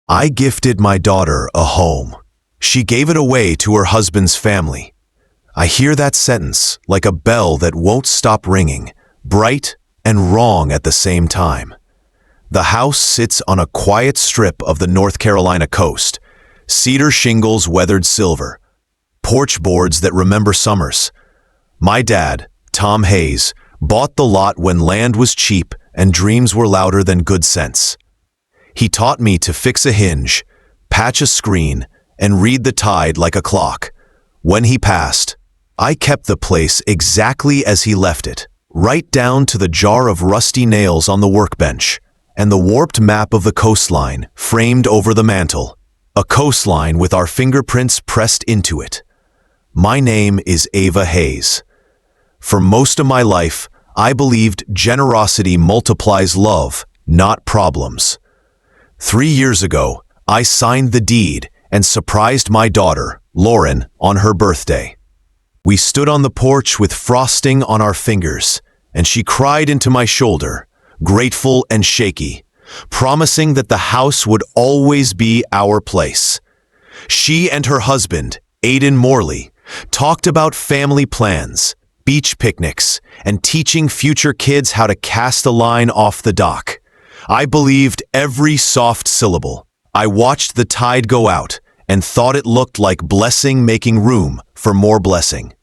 I gifted my daughter a home. She gave it away to her husband's family. I hear that sentence like a bell that won't stop ringing, bright and wrong at the same time. The house sits on a quiet strip of the North Carolina coast, cedar shingles weathered silver, porch boards that remember summers. My dad, Tom Hayes, bought the lot when land was cheap and dreams were louder than good sense. He taught me to fix a hinge, patch a screen, and read the tide like a clock. When he passed, I kept the place exactly as he left it, right down to the jar of rusty nails on the workbench and the warped map of the coastline framed over the mantel, a coastline with our fingerprints pressed into it. My name is Ava Hayes. For most of my life, I believed generosity multiplies love, not problems. 3 years ago, I signed the deed and surprised my daughter, Lauren, on her birthday. We stood on the porch with frosting on our fingers, and she cried into my shoulder, grateful and shaky, promising that the house would always be our place. She and her husband, Aidan Morley, talked about family plans, beach picnics, and teaching future kids how to cast a line off the dock. I believed every soft syllable. I watched the tide go out and thought it looked like blessing making room for more blessing.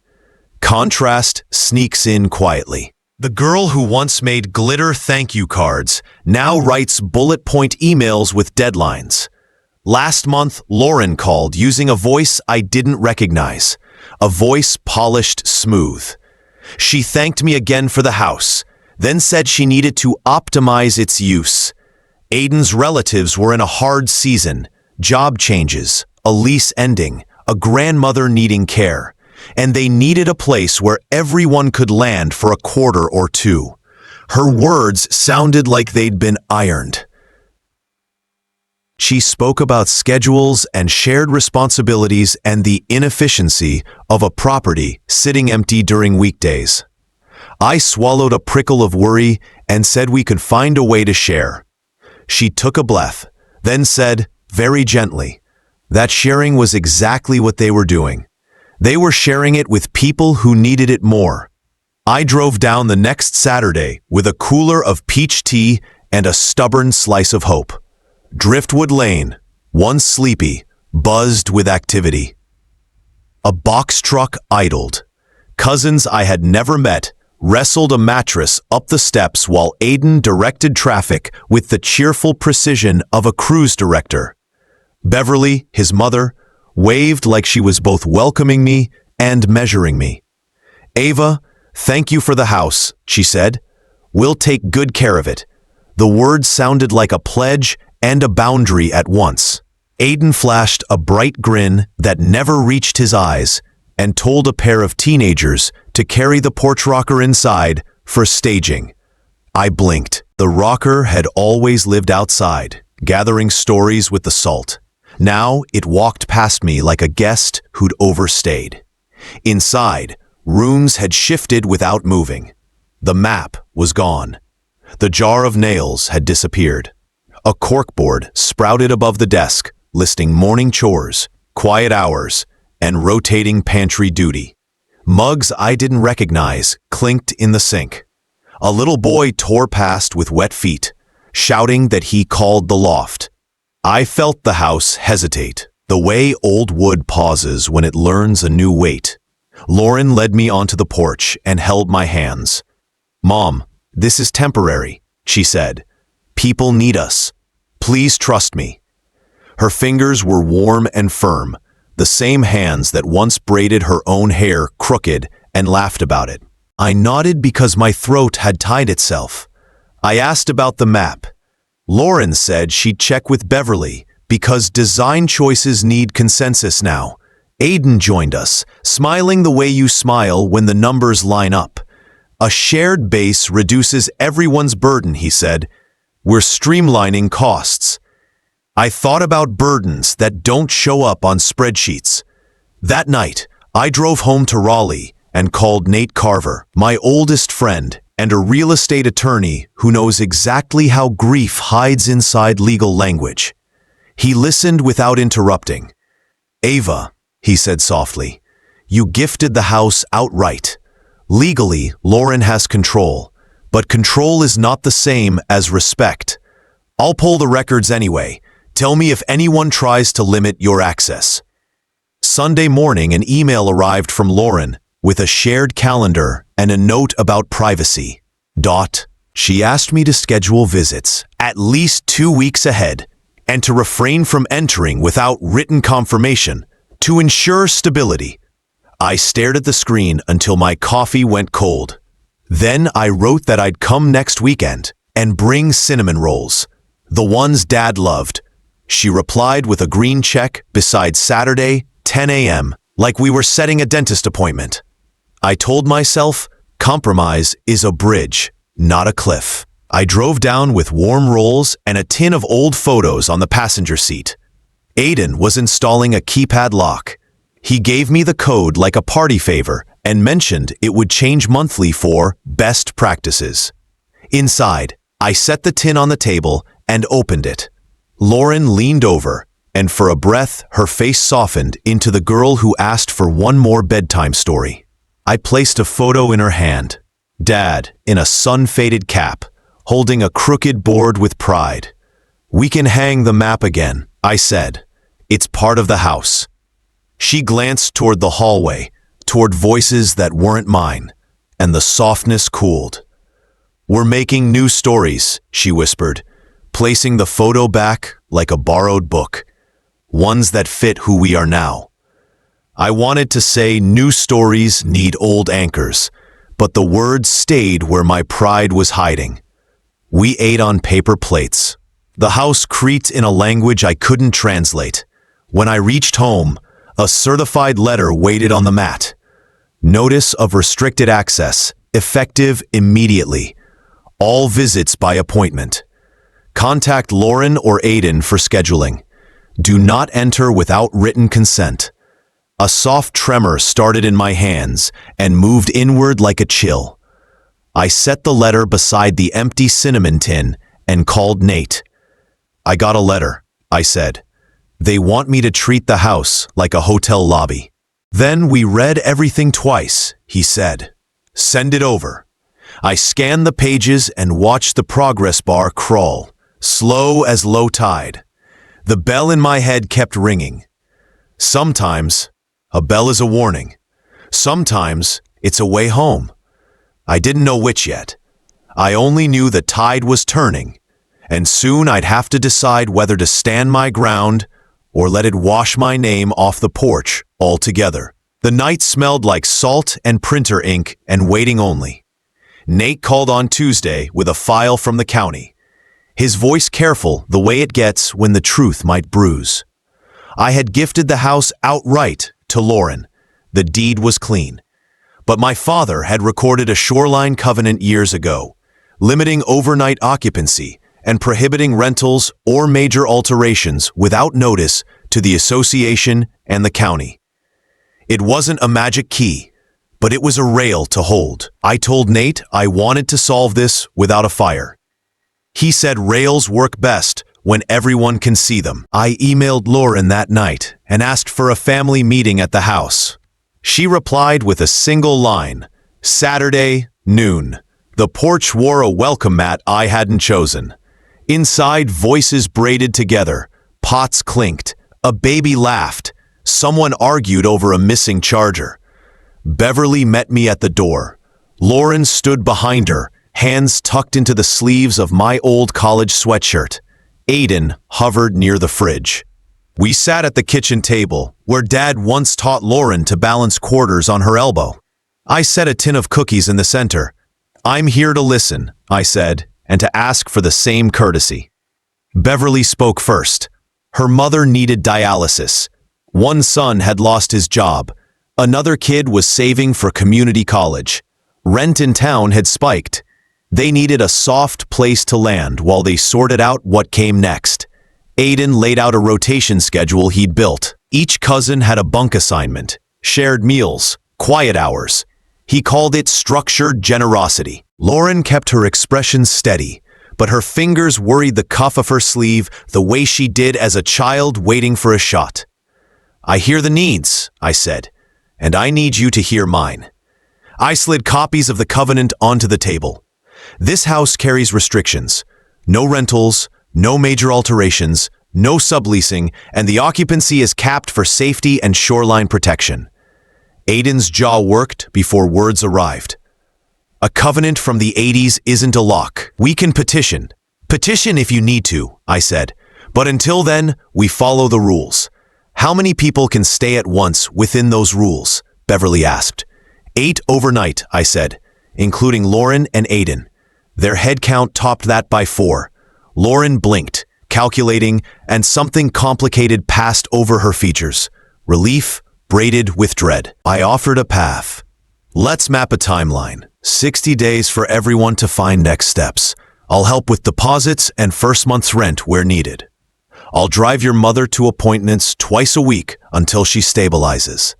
Contrast sneaks in quietly. The girl who once made glitter thank you cards now writes bullet point emails with deadlines. Last month, Lauren called using a voice I didn't recognize, a voice polished smooth. She thanked me again for the house, then said she needed to optimize its use. Aidan's relatives were in a hard season, job changes, a lease ending, a grandmother needing care, and they needed a place where everyone could land for a quarter or two. Her words sounded like they'd been ironed. She spoke about schedules and shared responsibilities and the inefficiency of a property sitting empty during weekdays. I swallowed a prickle of worry and said we could find a way to share. She took a breath, then said, very gently, that sharing was exactly what they were doing. They were sharing it with people who needed it more. I drove down the next Saturday with a cooler of peach tea and a stubborn slice of hope. Driftwood Lane, once sleepy, buzzed with activity. A box truck idled. Cousins I had never met wrestled a mattress up the steps while Aidan directed traffic with the cheerful precision of a cruise director. Beverly, his mother, waved like she was both welcoming me and measuring me. Ava, thank you for the house, she said. We'll take good care of it. The words sounded like a pledge and a boundary at once. Aidan flashed a bright grin that never reached his eyes and told a pair of teenagers to carry the porch rocker inside for staging. I blinked. The rocker had always lived outside, gathering stories with the salt. Now it walked past me like a guest who'd overstayed. Inside, rooms had shifted without moving. The map was gone. The jar of nails had disappeared. A corkboard sprouted above the desk, listing morning chores, quiet hours, and rotating pantry duty. Mugs I didn't recognize clinked in the sink. A little boy tore past with wet feet, shouting that he called the loft. I felt the house hesitate, the way old wood pauses when it learns a new weight. Lauren led me onto the porch and held my hands. Mom, this is temporary, she said. People need us. Please trust me. Her fingers were warm and firm, the same hands that once braided her own hair crooked and laughed about it. I nodded because my throat had tied itself. I asked about the map. Lauren said she'd check with Beverly because design choices need consensus now. Aidan joined us, smiling the way you smile when the numbers line up. A shared base reduces everyone's burden, he said. We're streamlining costs. I thought about burdens that don't show up on spreadsheets. That night, I drove home to Raleigh and called Nate Carver, my oldest friend and a real estate attorney who knows exactly how grief hides inside legal language. He listened without interrupting. "Ava," he said softly, "you gifted the house outright. Legally, Lauren has control, but control is not the same as respect. I'll pull the records anyway. Tell me if anyone tries to limit your access." Sunday morning, an email arrived from Lauren with a shared calendar and a note about privacy. She asked me to schedule visits at least 2 weeks ahead and to refrain from entering without written confirmation to ensure stability. I stared at the screen until my coffee went cold. Then I wrote that I'd come next weekend and bring cinnamon rolls, the ones Dad loved. She replied with a green check beside Saturday, 10 a.m., like we were setting a dentist appointment. I told myself, compromise is a bridge, not a cliff. I drove down with warm rolls and a tin of old photos on the passenger seat. Aiden was installing a keypad lock. He gave me the code like a party favor and mentioned it would change monthly for best practices. Inside, I set the tin on the table and opened it. Lauren leaned over, and for a breath, her face softened into the girl who asked for one more bedtime story. I placed a photo in her hand. Dad, in a sun-faded cap, holding a crooked board with pride. "We can hang the map again," I said. "It's part of the house." She glanced toward the hallway, toward voices that weren't mine, and the softness cooled. "We're making new stories," she whispered, placing the photo back like a borrowed book, ones that fit who we are now. I wanted to say new stories need old anchors, but the words stayed where my pride was hiding. We ate on paper plates. The house creaked in a language I couldn't translate. When I reached home, a certified letter waited on the mat. Notice of restricted access, effective immediately. All visits by appointment. Contact Lauren or Aiden for scheduling. Do not enter without written consent. A soft tremor started in my hands and moved inward like a chill. I set the letter beside the empty cinnamon tin and called Nate. "I got a letter," I said. "They want me to treat the house like a hotel lobby." "Then we read everything twice," he said. "Send it over." I scanned the pages and watched the progress bar crawl, slow as low tide. The bell in my head kept ringing. Sometimes, a bell is a warning. Sometimes, it's a way home. I didn't know which yet. I only knew the tide was turning, and soon I'd have to decide whether to stand my ground or let it wash my name off the porch altogether. The night smelled like salt and printer ink and waiting only. Nate called on Tuesday with a file from the county. His voice careful, the way it gets when the truth might bruise. I had gifted the house outright to Lauren. The deed was clean. But my father had recorded a shoreline covenant years ago, limiting overnight occupancy and prohibiting rentals or major alterations without notice to the association and the county. It wasn't a magic key, but it was a rail to hold. I told Nate I wanted to solve this without a fire. He said rails work best when everyone can see them. I emailed Lauren that night and asked for a family meeting at the house. She replied with a single line, "Saturday, noon." The porch wore a welcome mat I hadn't chosen. Inside, voices braided together, pots clinked, a baby laughed, someone argued over a missing charger. Beverly met me at the door. Lauren stood behind her, hands tucked into the sleeves of my old college sweatshirt. Aiden hovered near the fridge. We sat at the kitchen table, where Dad once taught Lauren to balance quarters on her elbow. I set a tin of cookies in the center. "I'm here to listen," I said, and to ask for the same courtesy. Beverly spoke first. Her mother needed dialysis. One son had lost his job. Another kid was saving for community college. Rent in town had spiked. They needed a soft place to land while they sorted out what came next. Aiden laid out a rotation schedule he'd built. Each cousin had a bunk assignment, shared meals, quiet hours. He called it structured generosity. Lauren kept her expression steady, but her fingers worried the cuff of her sleeve the way she did as a child waiting for a shot. "I hear the needs," I said, "and I need you to hear mine." I slid copies of the covenant onto the table. This house carries restrictions. No rentals, no major alterations, no subleasing, and the occupancy is capped for safety and shoreline protection. Aiden's jaw worked before words arrived. "A covenant from the 80s isn't a lock. We can petition. Petition if you need to," I said. "But until then, we follow the rules." "How many people can stay at once within those rules?" Beverly asked. 8 overnight, I said, including Lauren and Aiden. Their head count topped that by 4. Lauren blinked, calculating, and something complicated passed over her features. Relief braided with dread. I offered a path. "Let's map a timeline. 60 days for everyone to find next steps. I'll help with deposits and first month's rent where needed. I'll drive your mother to appointments twice a week until she stabilizes.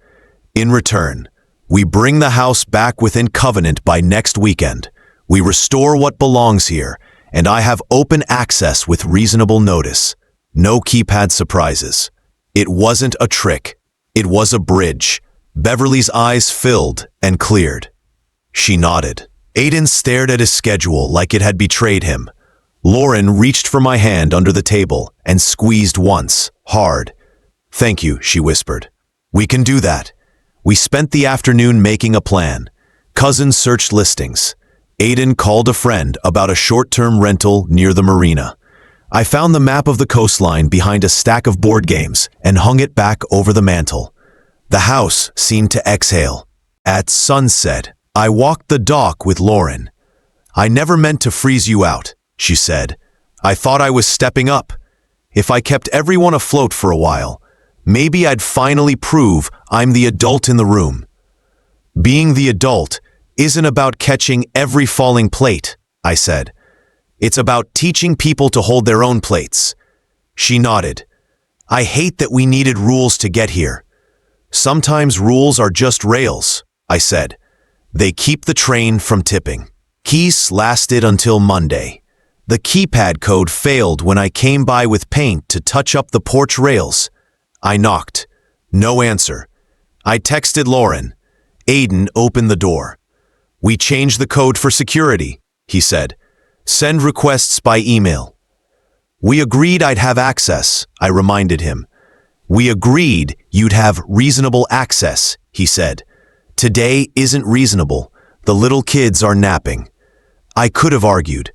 In return, we bring the house back within covenant by next weekend. We restore what belongs here, and I have open access with reasonable notice. No keypad surprises." It wasn't a trick. It was a bridge. Beverly's eyes filled and cleared. She nodded. Aiden stared at his schedule like it had betrayed him. Lauren reached for my hand under the table and squeezed once, hard. "Thank you," she whispered. "We can do that." We spent the afternoon making a plan. Cousins searched listings. Aiden called a friend about a short-term rental near the marina. I found the map of the coastline behind a stack of board games and hung it back over the mantel. The house seemed to exhale. At sunset, I walked the dock with Lauren. "I never meant to freeze you out," she said. "I thought I was stepping up. If I kept everyone afloat for a while, maybe I'd finally prove I'm the adult in the room." "Being the adult isn't about catching every falling plate," I said. "It's about teaching people to hold their own plates." She nodded. "I hate that we needed rules to get here." "Sometimes rules are just rails," I said. "They keep the train from tipping." Keys lasted until Monday. The keypad code failed when I came by with paint to touch up the porch rails. I knocked. No answer. I texted Lauren. Aiden opened the door. "We changed the code for security," he said. "Send requests by email." "We agreed I'd have access," I reminded him. "We agreed you'd have reasonable access," he said. "Today isn't reasonable. The little kids are napping." I could have argued.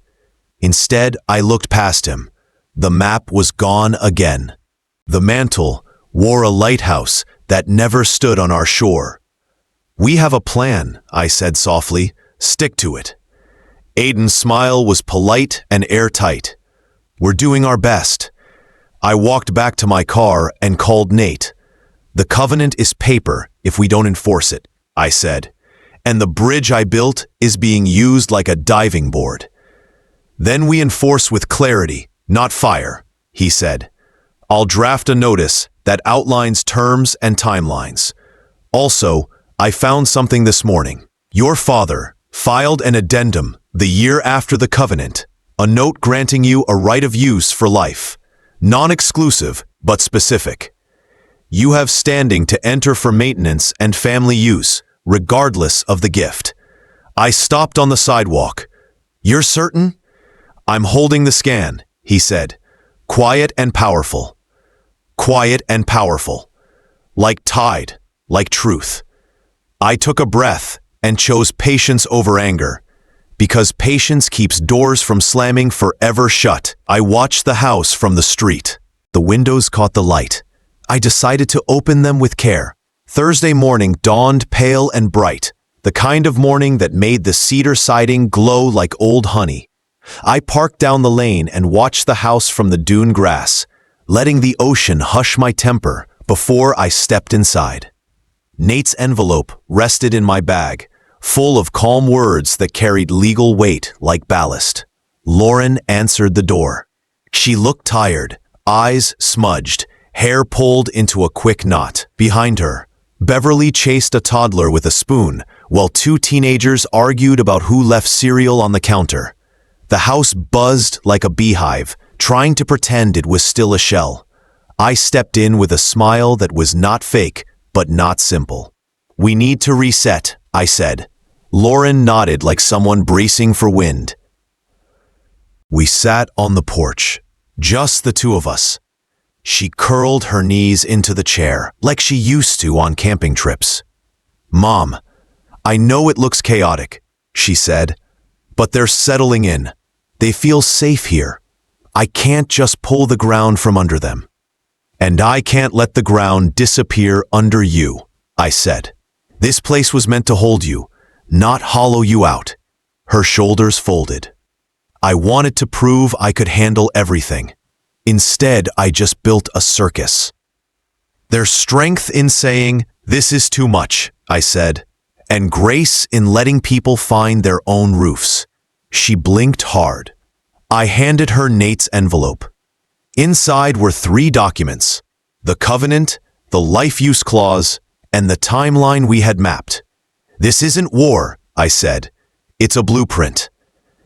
Instead, I looked past him. The map was gone again. The mantle wore a lighthouse that never stood on our shore. "We have a plan," I said softly. "Stick to it." Aiden's smile was polite and airtight. "We're doing our best." I walked back to my car and called Nate. "The covenant is paper if we don't enforce it," I said. "And the bridge I built is being used like a diving board." "Then we enforce with clarity, not fire," he said. "I'll draft a notice that outlines terms and timelines. Also, I found something this morning. Your father filed an addendum the year after the covenant, a note granting you a right of use for life. Non-exclusive, but specific. You have standing to enter for maintenance and family use, regardless of the gift." I stopped on the sidewalk. "You're certain?" "I'm holding the scan," he said. "Quiet and powerful. Quiet and powerful. Like tide, like truth." I took a breath and chose patience over anger. Because patience keeps doors from slamming forever shut. I watched the house from the street. The windows caught the light. I decided to open them with care. Thursday morning dawned pale and bright, the kind of morning that made the cedar siding glow like old honey. I parked down the lane and watched the house from the dune grass, letting the ocean hush my temper before I stepped inside. Nate's envelope rested in my bag, full of calm words that carried legal weight like ballast. Lauren answered the door. She looked tired, eyes smudged, hair pulled into a quick knot. Behind her, Beverly chased a toddler with a spoon, while 2 teenagers argued about who left cereal on the counter. The house buzzed like a beehive, trying to pretend it was still a shell. I stepped in with a smile that was not fake, but not simple. "We need to reset," I said. Lauren nodded like someone bracing for wind. We sat on the porch, just the two of us. She curled her knees into the chair, like she used to on camping trips. "Mom, I know it looks chaotic," she said, "but they're settling in. They feel safe here. I can't just pull the ground from under them. And I can't let the ground disappear under you," I said. "This place was meant to hold you, not hollow you out." Her shoulders folded. I wanted to prove I could handle everything. Instead, I just built a circus. "There's strength in saying, 'This is too much,'" I said, "and grace in letting people find their own roofs." She blinked hard. I handed her Nate's envelope. Inside were 3 documents: the covenant, the life use clause, and the timeline we had mapped. "This isn't war," I said. "It's a blueprint."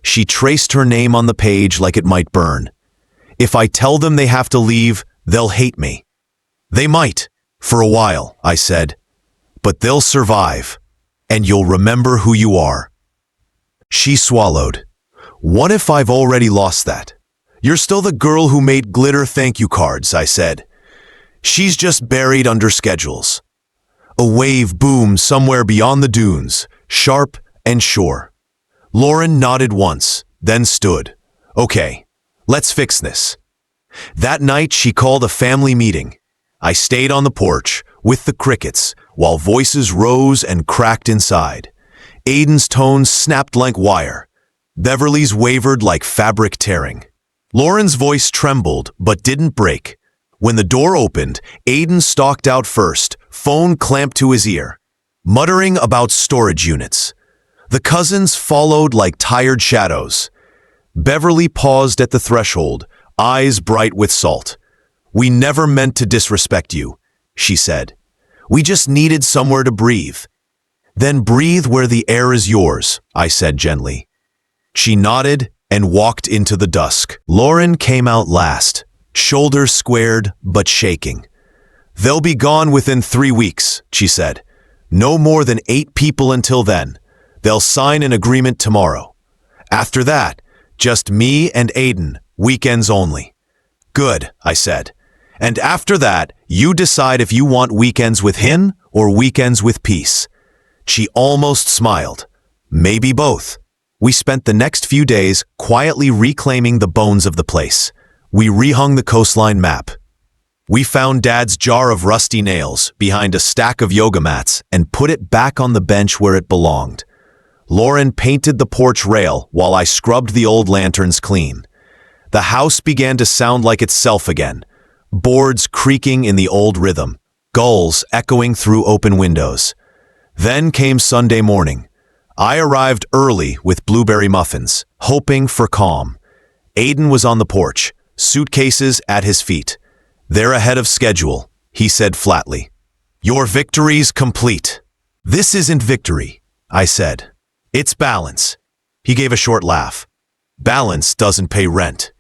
She traced her name on the page like it might burn. "If I tell them they have to leave, they'll hate me." "They might, for a while," I said. "But they'll survive, and you'll remember who you are." She swallowed. "What if I've already lost that?" "You're still the girl who made glitter thank you cards," I said. "She's just buried under schedules." A wave boomed somewhere beyond the dunes, sharp and sure. Lauren nodded once, then stood. "Okay, let's fix this." That night she called a family meeting. I stayed on the porch, with the crickets, while voices rose and cracked inside. Aiden's tones snapped like wire. Beverly's wavered like fabric tearing. Lauren's voice trembled, but didn't break. When the door opened, Aiden stalked out first, phone clamped to his ear, muttering about storage units. The cousins followed like tired shadows. Beverly paused at the threshold, eyes bright with salt. "We never meant to disrespect you," she said. "We just needed somewhere to breathe." "Then breathe where the air is yours," I said gently. She nodded and walked into the dusk. Lauren came out last, shoulders squared but shaking. "They'll be gone within 3 weeks," she said. "No more than 8 people until then. They'll sign an agreement tomorrow. After that, just me and Aiden, weekends only." "Good," I said. "And after that, you decide if you want weekends with him or weekends with peace." She almost smiled. "Maybe both." We spent the next few days quietly reclaiming the bones of the place. We rehung the coastline map. We found Dad's jar of rusty nails behind a stack of yoga mats and put it back on the bench where it belonged. Lauren painted the porch rail while I scrubbed the old lanterns clean. The house began to sound like itself again, boards creaking in the old rhythm, gulls echoing through open windows. Then came Sunday morning. I arrived early with blueberry muffins, hoping for calm. Aiden was on the porch, suitcases at his feet. "They're ahead of schedule," he said flatly. "Your victory's complete." "This isn't victory," I said. "It's balance." He gave a short laugh. "Balance doesn't pay rent."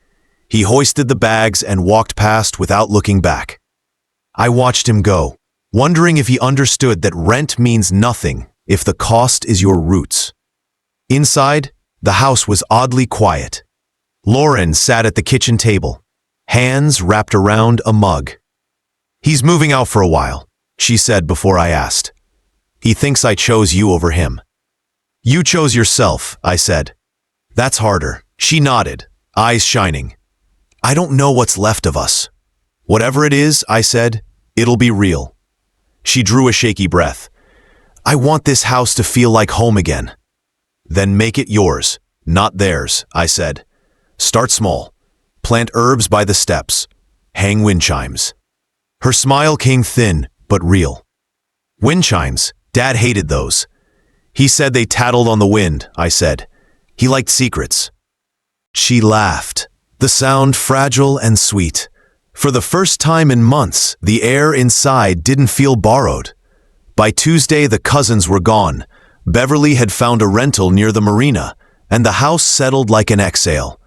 He hoisted the bags and walked past without looking back. I watched him go, wondering if he understood that rent means nothing if the cost is your roots. Inside, the house was oddly quiet. Lauren sat at the kitchen table, hands wrapped around a mug. "He's moving out for a while," she said before I asked. "He thinks I chose you over him." "You chose yourself," I said. "That's harder." She nodded, eyes shining. "I don't know what's left of us." "Whatever it is," I said, "it'll be real." She drew a shaky breath. "I want this house to feel like home again." "Then make it yours, not theirs," I said. "Start small. Plant herbs by the steps. Hang wind chimes." Her smile came thin but real. "Wind chimes? Dad hated those." "He said they tattled on the wind," I said. "He liked secrets." She laughed, the sound fragile and sweet. For the first time in months, the air inside didn't feel borrowed. By Tuesday, the cousins were gone. Beverly had found a rental near the marina, and the house settled like an exhale.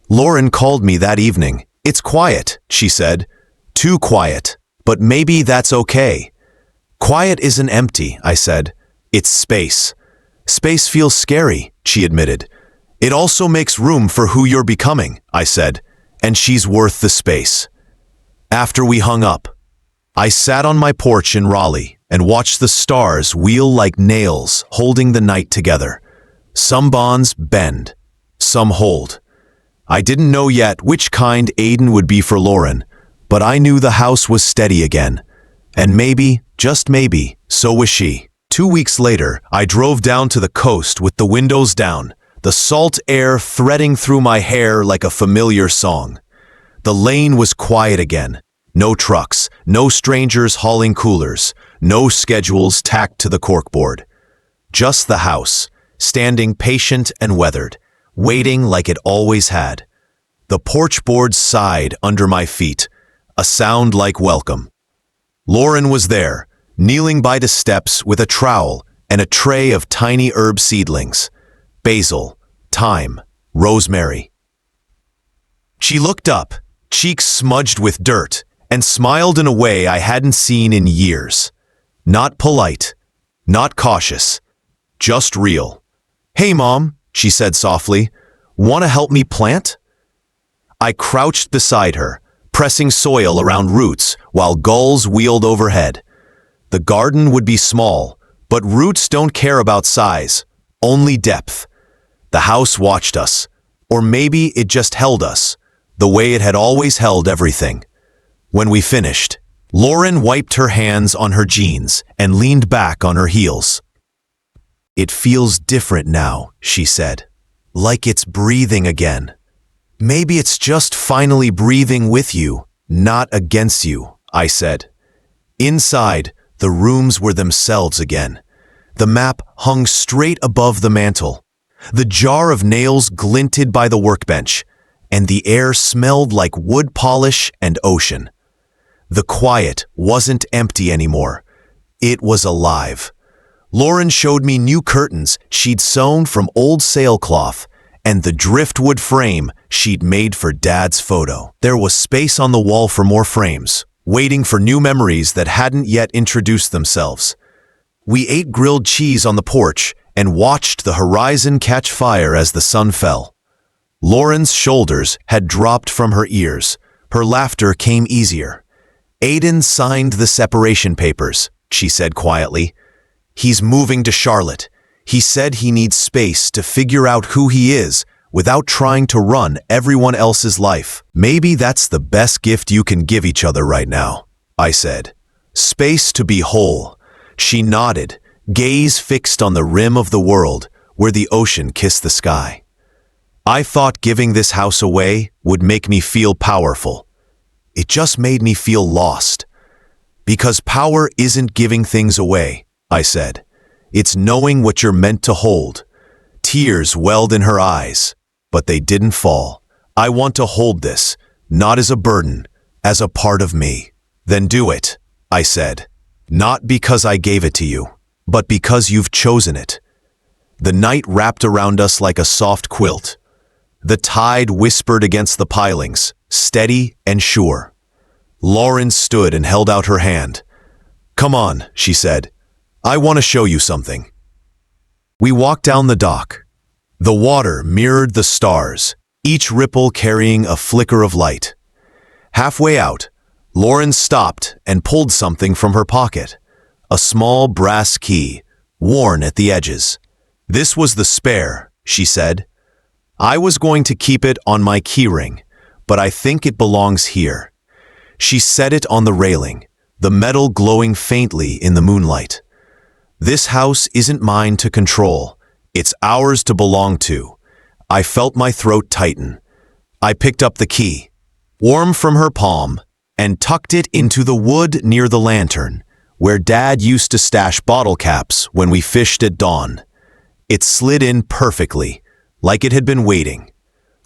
Lauren called me that evening. "It's quiet," she said. "Too quiet, but maybe that's okay." "Quiet isn't empty," I said. "It's space." "Space feels scary," she admitted. "It also makes room for who you're becoming," I said, "and she's worth the space." After we hung up, I sat on my porch in Raleigh and watched the stars wheel like nails, holding the night together. Some bonds bend, some hold. I didn't know yet which kind Aiden would be for Lauren, but I knew the house was steady again. And maybe, just maybe, so was she. 2 weeks later, I drove down to the coast with the windows down, the salt air threading through my hair like a familiar song. The lane was quiet again. No trucks, no strangers hauling coolers, no schedules tacked to the corkboard. Just the house, standing patient and weathered, waiting like it always had. The porch boards sighed under my feet, a sound like welcome. Lauren was there, kneeling by the steps with a trowel and a tray of tiny herb seedlings, basil, thyme, rosemary. She looked up, cheeks smudged with dirt, and smiled in a way I hadn't seen in years. Not polite, not cautious, just real. "Hey, Mom," she said softly, "want to help me plant?" I crouched beside her, pressing soil around roots while gulls wheeled overhead. The garden would be small, but roots don't care about size, only depth. The house watched us, or maybe it just held us, the way it had always held everything. When we finished, Lauren wiped her hands on her jeans and leaned back on her heels. "It feels different now," she said, "like it's breathing again. Maybe it's just finally breathing with you, not against you," I said. Inside, the rooms were themselves again. The map hung straight above the mantel. The jar of nails glinted by the workbench, and the air smelled like wood polish and ocean. The quiet wasn't empty anymore. It was alive. Lauren showed me new curtains she'd sewn from old sailcloth and the driftwood frame she'd made for Dad's photo. There was space on the wall for more frames, waiting for new memories that hadn't yet introduced themselves. We ate grilled cheese on the porch and watched the horizon catch fire as the sun fell. Lauren's shoulders had dropped from her ears. Her laughter came easier. "Aiden signed the separation papers," she said quietly. "He's moving to Charlotte. He said he needs space to figure out who he is without trying to run everyone else's life. Maybe that's the best gift you can give each other right now," I said. "Space to be whole." She nodded, gaze fixed on the rim of the world where the ocean kissed the sky. I thought giving this house away would make me feel powerful. It just made me feel lost. "Because power isn't giving things away," I said. "It's knowing what you're meant to hold." Tears welled in her eyes, but they didn't fall. "I want to hold this, not as a burden, as a part of me." "Then do it," I said. "Not because I gave it to you, but because you've chosen it." The night wrapped around us like a soft quilt. The tide whispered against the pilings, steady and sure. Lauren stood and held out her hand. "Come on," she said. "I want to show you something." We walked down the dock. The water mirrored the stars, each ripple carrying a flicker of light. Halfway out, Lauren stopped and pulled something from her pocket, a small brass key, worn at the edges. "This was the spare," she said. "I was going to keep it on my keyring, but I think it belongs here." She set it on the railing, the metal glowing faintly in the moonlight. "This house isn't mine to control. It's ours to belong to." I felt my throat tighten. I picked up the key, warm from her palm, and tucked it into the wood near the lantern, where Dad used to stash bottle caps when we fished at dawn. It slid in perfectly, like it had been waiting.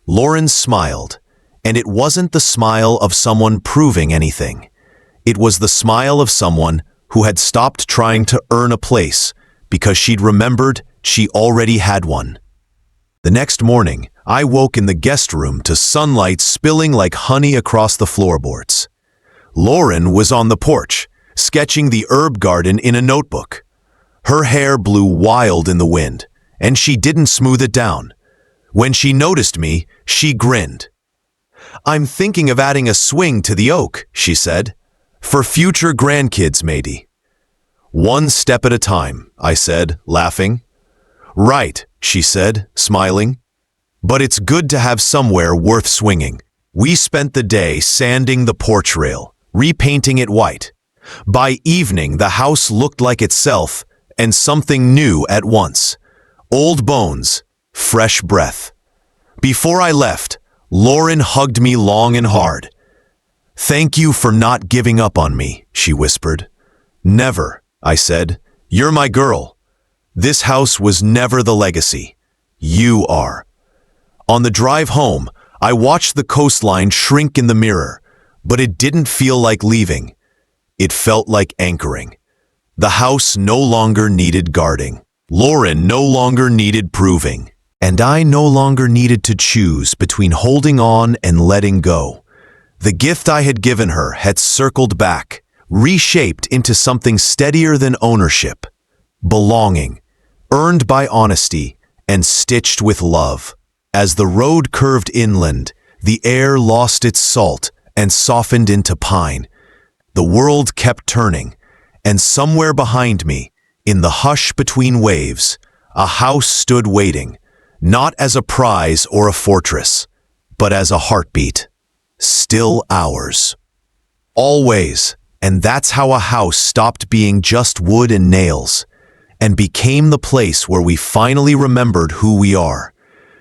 Lauren smiled, and it wasn't the smile of someone proving anything. It was the smile of someone who had stopped trying to earn a place because she'd remembered she already had one. The next morning, I woke in the guest room to sunlight spilling like honey across the floorboards. Lauren was on the porch, sketching the herb garden in a notebook. Her hair blew wild in the wind, and she didn't smooth it down. When she noticed me, she grinned. "I'm thinking of adding a swing to the oak," she said. "For future grandkids, maybe." "One step at a time," I said, laughing. "Right," she said, smiling. "But it's good to have somewhere worth swinging." We spent the day sanding the porch rail, repainting it white. By evening, the house looked like itself and something new at once. Old bones, fresh breath. Before I left, Lauren hugged me long and hard. "Thank you for not giving up on me," she whispered. "Never," I said. "You're my girl. This house was never the legacy. You are." On the drive home, I watched the coastline shrink in the mirror, but it didn't feel like leaving. It felt like anchoring. The house no longer needed guarding. Lauren no longer needed proving. And I no longer needed to choose between holding on and letting go. The gift I had given her had circled back, reshaped into something steadier than ownership. Belonging, earned by honesty, and stitched with love. As the road curved inland, the air lost its salt and softened into pine. The world kept turning, and somewhere behind me, in the hush between waves, a house stood waiting, not as a prize or a fortress, but as a heartbeat. Still ours. Always, and that's how a house stopped being just wood and nails, and became the place where we finally remembered who we are.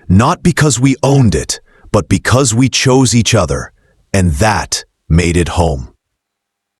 Not because we owned it, but because we chose each other, and that made it home.